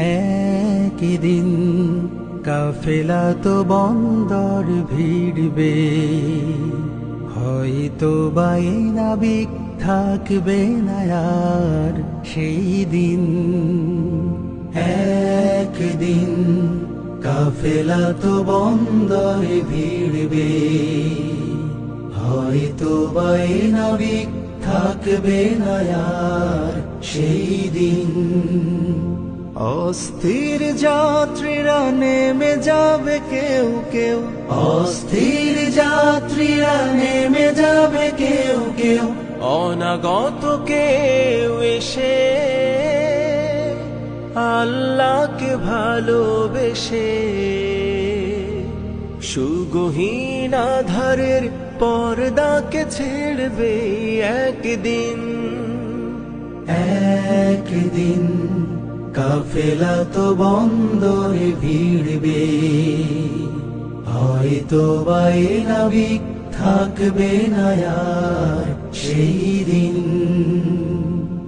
একদিন কাফেলা তো বন্দর ভিড়বে, হয়তো বাই নাবিক থাকবে না আর সেই দিন। একদিন কাফেলা তো বন্দরে ভিড়বে, হয়তো বাই নাবিক থাকবে না আর সেই দিন। অস্থির যাত্রীরা নেমে যাবে কেউ কেউ, অস্থির যাত্রীরা নেমে যাবে কেউ কেউ, অনাগত কেউ এসে আল্লাহকে ভালোবেসে সুগহীন আধারের পর্দাকে ছেড়বে একদিন। একদিন কাফেলা তো বন্দরে ভিড়বে, হয়তো বাই নাবিক থাকবে না আর সেই দিন।